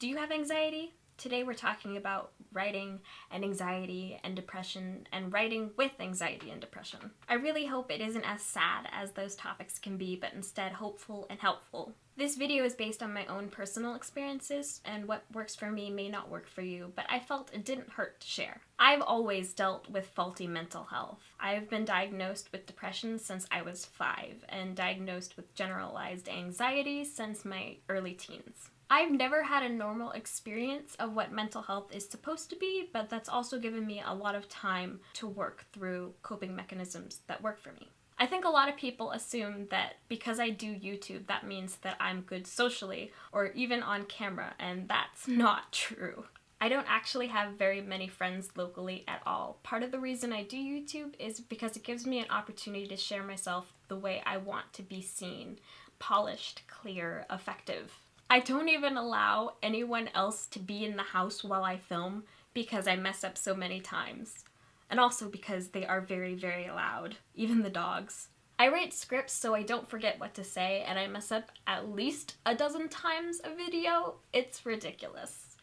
Do you have anxiety? Today we're talking about writing and anxiety and depression and writing with anxiety and depression. I really hope it isn't as sad as those topics can be, but instead hopeful and helpful. This video is based on my own personal experiences, and what works for me may not work for you, but I felt it didn't hurt to share. I've always dealt with faulty mental health. I've been diagnosed with depression since I was 5 and diagnosed with generalized anxiety since my early teens. I've never had a normal experience of what mental health is supposed to be, but that's also given me a lot of time to work through coping mechanisms that work for me. I think a lot of people assume that because I do YouTube, that means that I'm good socially or even on camera, and that's not true. I don't actually have very many friends locally at all. Part of the reason I do YouTube is because it gives me an opportunity to share myself the way I want to be seen: polished, clear, effective. I don't even allow anyone else to be in the house while I film because I mess up so many times. And also because they are very, very loud, even the dogs. I write scripts so I don't forget what to say, and I mess up at least a dozen times a video. It's ridiculous.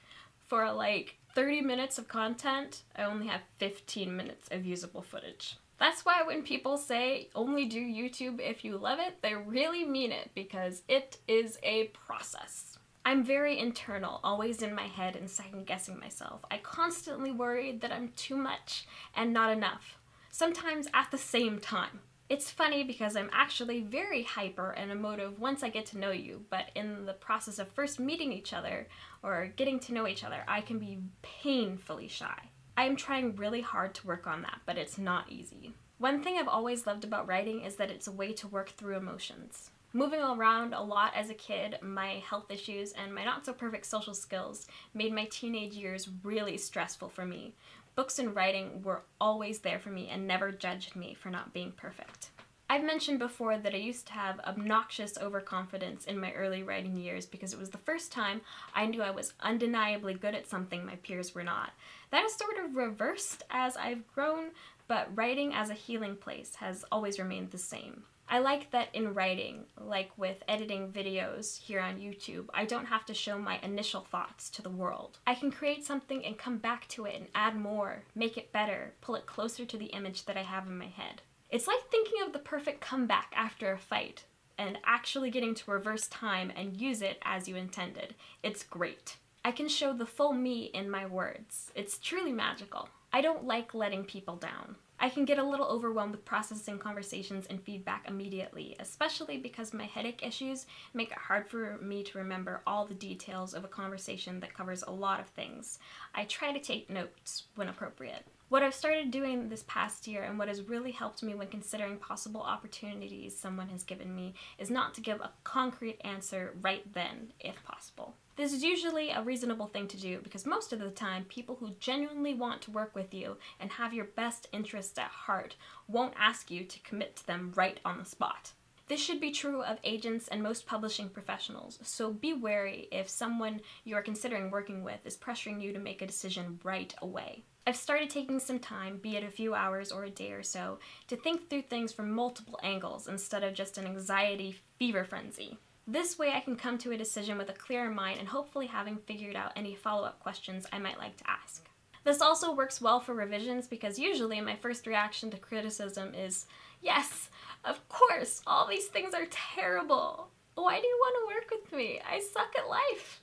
For like 30 minutes of content, I only have 15 minutes of usable footage. That's why when people say only do YouTube if you love it, they really mean it, because it is a process. I'm very internal, always in my head and second-guessing myself. I constantly worry that I'm too much and not enough, sometimes at the same time. It's funny because I'm actually very hyper and emotive once I get to know you, but in the process of first meeting each other or getting to know each other, I can be painfully shy. I am trying really hard to work on that, but it's not easy. One thing I've always loved about writing is that it's a way to work through emotions. Moving around a lot as a kid, my health issues and my not-so-perfect social skills made my teenage years really stressful for me. Books and writing were always there for me and never judged me for not being perfect. I've mentioned before that I used to have obnoxious overconfidence in my early writing years because it was the first time I knew I was undeniably good at something my peers were not. That is sort of reversed as I've grown, but writing as a healing place has always remained the same. I like that in writing, like with editing videos here on YouTube, I don't have to show my initial thoughts to the world. I can create something and come back to it and add more, make it better, pull it closer to the image that I have in my head. It's like thinking of the perfect comeback after a fight and actually getting to reverse time and use it as you intended. It's great. I can show the full me in my words. It's truly magical. I don't like letting people down. I can get a little overwhelmed with processing conversations and feedback immediately, especially because my headache issues make it hard for me to remember all the details of a conversation that covers a lot of things. I try to take notes when appropriate. What I've started doing this past year and what has really helped me when considering possible opportunities someone has given me is not to give a concrete answer right then, if possible. This is usually a reasonable thing to do because most of the time, people who genuinely want to work with you and have your best interests at heart won't ask you to commit to them right on the spot. This should be true of agents and most publishing professionals, so be wary if someone you are considering working with is pressuring you to make a decision right away. I've started taking some time, be it a few hours or a day or so, to think through things from multiple angles instead of just an anxiety fever frenzy. This way I can come to a decision with a clearer mind and hopefully having figured out any follow-up questions I might like to ask. This also works well for revisions because usually my first reaction to criticism is, yes, of course, all these things are terrible. Why do you want to work with me? I suck at life.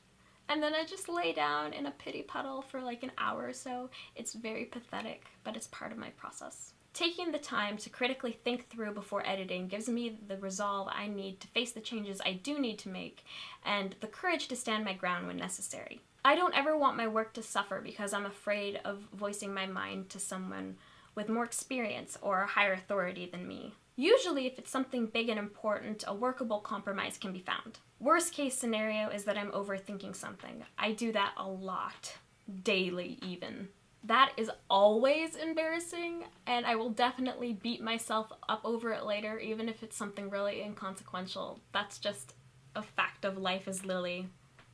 And then I just lay down in a pity puddle for like an hour or so. It's very pathetic, but it's part of my process. Taking the time to critically think through before editing gives me the resolve I need to face the changes I do need to make and the courage to stand my ground when necessary. I don't ever want my work to suffer because I'm afraid of voicing my mind to someone with more experience or a higher authority than me. Usually, if it's something big and important, a workable compromise can be found. Worst case scenario is that I'm overthinking something. I do that a lot, daily even. That is always embarrassing, and I will definitely beat myself up over it later, even if it's something really inconsequential. That's just a fact of life as Lily.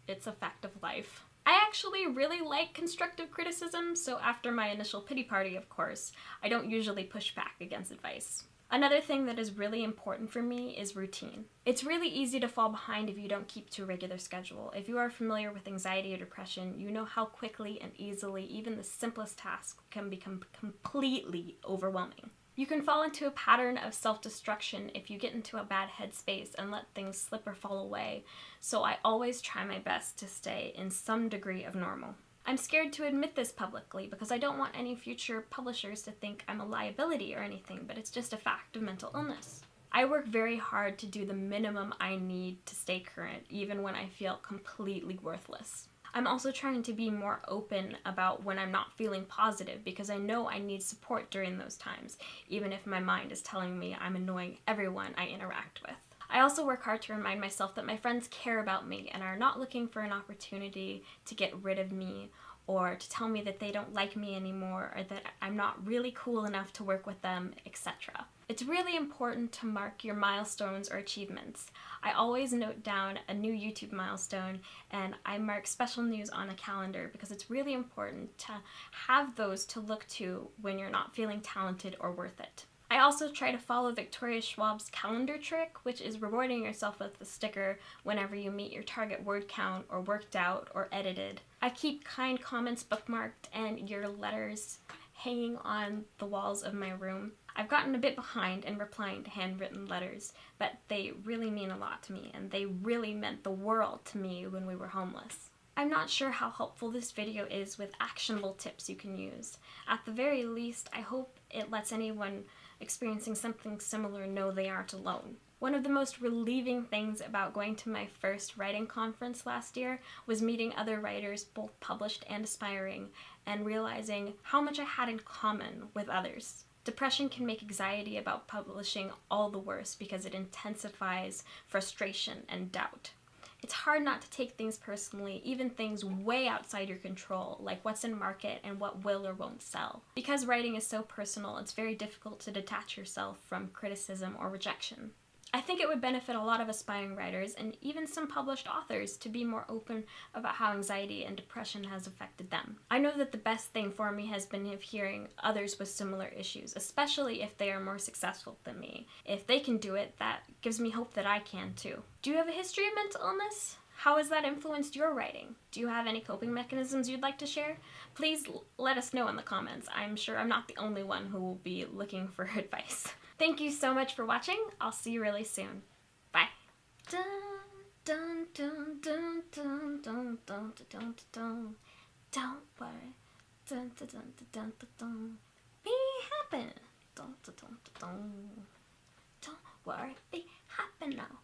It's a fact of life. I actually really like constructive criticism, so after my initial pity party, of course, I don't usually push back against advice. Another thing that is really important for me is routine. It's really easy to fall behind if you don't keep to a regular schedule. If you are familiar with anxiety or depression, you know how quickly and easily even the simplest task can become completely overwhelming. You can fall into a pattern of self-destruction if you get into a bad headspace and let things slip or fall away, so I always try my best to stay in some degree of normal. I'm scared to admit this publicly because I don't want any future publishers to think I'm a liability or anything, but it's just a fact of mental illness. I work very hard to do the minimum I need to stay current, even when I feel completely worthless. I'm also trying to be more open about when I'm not feeling positive because I know I need support during those times, even if my mind is telling me I'm annoying everyone I interact with. I also work hard to remind myself that my friends care about me and are not looking for an opportunity to get rid of me or to tell me that they don't like me anymore or that I'm not really cool enough to work with them, etc. It's really important to mark your milestones or achievements. I always note down a new YouTube milestone and I mark special news on a calendar because it's really important to have those to look to when you're not feeling talented or worth it. I also try to follow Victoria Schwab's calendar trick, which is rewarding yourself with a sticker whenever you meet your target word count or worked out or edited. I keep kind comments bookmarked and your letters hanging on the walls of my room. I've gotten a bit behind in replying to handwritten letters, but they really mean a lot to me, and they really meant the world to me when we were homeless. I'm not sure how helpful this video is with actionable tips you can use. At the very least, I hope it lets anyone experiencing something similar know they aren't alone. One of the most relieving things about going to my first writing conference last year was meeting other writers, both published and aspiring, and realizing how much I had in common with others. Depression can make anxiety about publishing all the worse because it intensifies frustration and doubt. It's hard not to take things personally, even things way outside your control, like what's in market and what will or won't sell. Because writing is so personal, it's very difficult to detach yourself from criticism or rejection. I think it would benefit a lot of aspiring writers and even some published authors to be more open about how anxiety and depression has affected them. I know that the best thing for me has been hearing others with similar issues, especially if they are more successful than me. If they can do it, that gives me hope that I can too. Do you have a history of mental illness? How has that influenced your writing? Do you have any coping mechanisms you'd like to share? Please let us know in the comments. I'm sure I'm not the only one who will be looking for advice. Thank you so much for watching. I'll see you really soon. Bye. Dun, dun, dun, dun, dun, dun, dun, dun, dun. Don't worry. Dun, dun, dun, dun, dun, dun. Be happy. Dun, dun, dun, dun. Don't worry. Be happy now.